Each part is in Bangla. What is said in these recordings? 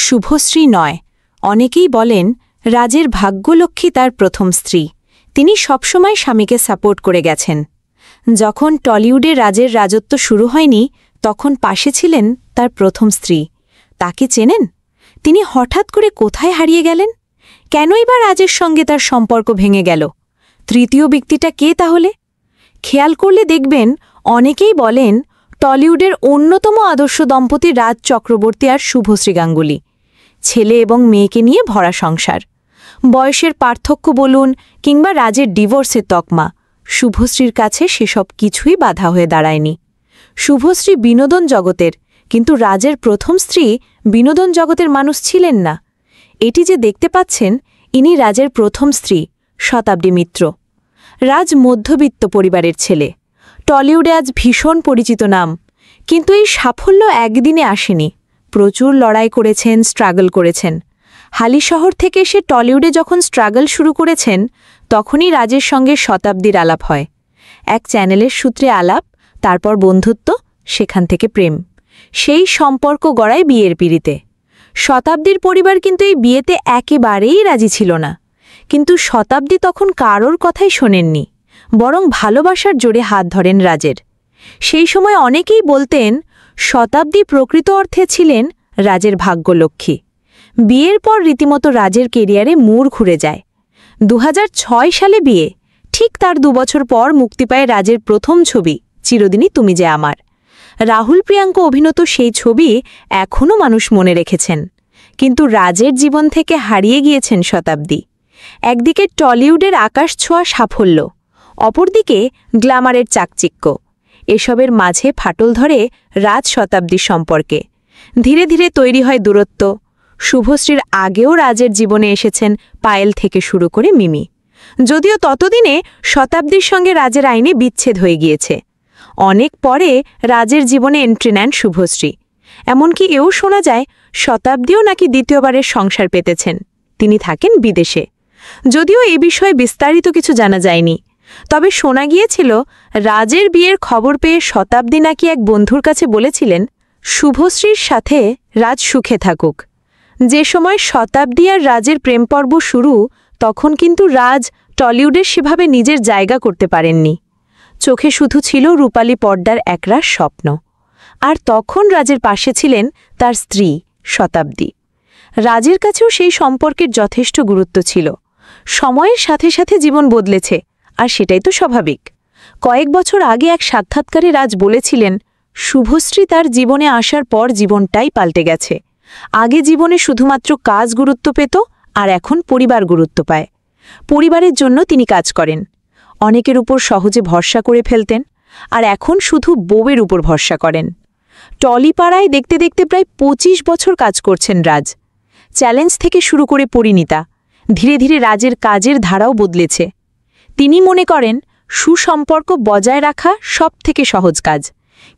শুভশ্রী নয়। অনেকেই বলেন রাজের ভাগ্যলক্ষ্মী তার প্রথম স্ত্রী। তিনি সবসময় স্বামীকে সাপোর্ট করে গেছেন। যখন টলিউডে রাজের রাজত্ব শুরু হয়নি তখন পাশে ছিলেন তার প্রথম স্ত্রী। তাকে চেনেন? তিনি হঠাৎ করে কোথায় হারিয়ে গেলেন? কেনই বা রাজের সঙ্গে তার সম্পর্ক ভেঙে গেল? তৃতীয় ব্যক্তিটা কে তাহলে? খেয়াল করলে দেখবেন অনেকেই বলেন টলিউডের অন্যতম আদর্শ দম্পতি রাজ চক্রবর্তী আর শুভশ্রী গাঙ্গুলি। ছেলে এবং মেয়েকে নিয়ে ভরা সংসার। বয়সের পার্থক্য বলুন কিংবা রাজের ডিভোর্সের তকমা, শুভশ্রীর কাছে সেসব কিছুই বাধা হয়ে দাঁড়ায়নি। শুভশ্রী বিনোদন জগতের, কিন্তু রাজের প্রথম স্ত্রী বিনোদন জগতের মানুষ ছিলেন না। এটি যে দেখতে পাচ্ছেন, ইনি রাজের প্রথম স্ত্রী শতাব্দী মিত্র। রাজ মধ্যবিত্ত পরিবারের ছেলে। টলিউডে আজ ভীষণ পরিচিত নাম, কিন্তু এই সাফল্য একদিনে আসেনি। প্রচুর লড়াই করেছেন, স্ট্রাগল করেছেন। হালিশহর থেকে এসে টলিউডে যখন স্ট্রাগল শুরু করেছেন তখনই রাজের সঙ্গে শতাব্দীর আলাপ হয়। এক চ্যানেলের সূত্রে আলাপ, তারপর বন্ধুত্ব, সেখান থেকে প্রেম। সেই সম্পর্ক গড়ায় বিয়ের পিঁড়িতে। শতাব্দীর পরিবার কিন্তু এই বিয়েতে একেবারেই রাজি ছিল না। কিন্তু শতাব্দী তখন কারোর কথাই শোনেননি, বরং ভালোবাসার জোরে হাত ধরেন রাজের। সেই সময় অনেকেই বলতেন শতাব্দী প্রকৃত অর্থে ছিলেন রাজের ভাগ্যলক্ষ্মী। বিয়ের পর রীতিমতো রাজের কেরিয়ারে মোড় ঘুরে যায়। 2006 সালে বিয়ে, ঠিক তার 2 বছর পর মুক্তি পায় রাজের প্রথম ছবি চিরদিনই তুমি যে আমার। রাহুল প্রিয়াঙ্কা অভিনীত সেই ছবি এখনও মানুষ মনে রেখেছেন। কিন্তু রাজের জীবন থেকে হারিয়ে গিয়েছেন শতাব্দী। একদিকে টলিউডের আকাশ ছোঁয়া সাফল্য, অপরদিকে গ্ল্যামারের চাকচিক্য। এসবের মাঝে ফাটল ধরে রাজ শতাব্দীর সম্পর্কে। ধীরে ধীরে তৈরি হয় দূরত্ব। শুভশ্রীর আগেও রাজের জীবনে এসেছেন পায়েল থেকে শুরু করে মিমি। যদিও ততদিনে শতাব্দীর সঙ্গে রাজের আইনে বিচ্ছেদ হয়ে গিয়েছে। অনেক পরে রাজের জীবনে এন্ট্রি নেন শুভশ্রী। এমনকি এও শোনা যায় শতাব্দীও নাকি দ্বিতীয়বারের সংসার পেতেছেন। তিনি থাকেন বিদেশে। যদিও এ বিষয়ে বিস্তারিত কিছু জানা যায়নি, তবে শোনা গিয়েছিল রাজের বিয়ের খবর পেয়ে শতাব্দী নাকি এক বন্ধুর কাছে বলেছিলেন শুভশ্রীর সাথে রাজ সুখে থাকুক। যে সময় শতাব্দী আর রাজের প্রেমপর্ব শুরু, তখন কিন্তু রাজ টলিউডের সেভাবে নিজের জায়গা করতে পারেননি। চোখে শুধু ছিল রূপালী পর্দার একরাশ স্বপ্ন। আর তখন রাজের পাশে ছিলেন তার স্ত্রী শতাব্দী। রাজের কাছেও সেই সম্পর্কের যথেষ্ট গুরুত্ব ছিল। সময়ের সাথে সাথে জীবন বদলেছে, আর সেটাই তো স্বাভাবিক। কয়েক বছর আগে এক সাক্ষাৎকারে রাজ বলেছিলেন শুভশ্রী তার জীবনে আসার পর জীবনটাই পাল্টে গেছে। আগে জীবনে শুধুমাত্র কাজ গুরুত্ব পেত, আর এখন পরিবার গুরুত্ব পায়। পরিবারের জন্য তিনি কাজ করেন। অনেকের উপর সহজে ভরসা করে ফেলতেন, আর এখন শুধু বউয়ের উপর ভরসা করেন। টলিপাড়ায় দেখতে দেখতে প্রায় 25 বছর কাজ করছেন রাজ। চ্যালেঞ্জ থেকে শুরু করে পরিণীতা, ধীরে ধীরে রাজের কাজের ধারাও বদলেছে। তিনি মনে করেন সুসম্পর্ক বজায় রাখা সবথেকে সহজ কাজ।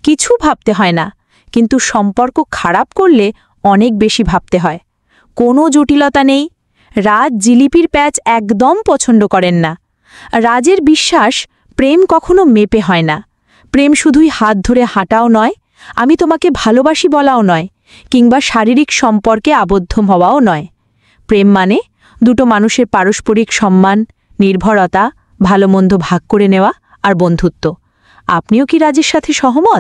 কিছু ভাবতে হয় না, কিন্তু সম্পর্ক খারাপ করলে অনেক বেশি ভাবতে হয়। কোনো জটিলতা নেই। রাজ জিলিপির প্যাচ একদম পছন্দ করেন না। রাজের বিশ্বাস প্রেম কখনো মেপে হয় না। প্রেম শুধুই হাত ধরে হাঁটাও নয়, আমি তোমাকে ভালোবাসি বলাও নয়, কিংবা শারীরিক সম্পর্কে আবদ্ধ হওয়াও নয়। প্রেম মানে দুটো মানুষের পারস্পরিক সম্মান, নির্ভরতা, ভালো মন্দ ভাগ করে নেওয়া আর বন্ধুত্ব। আপনিও কি রাজের সাথে সহমত?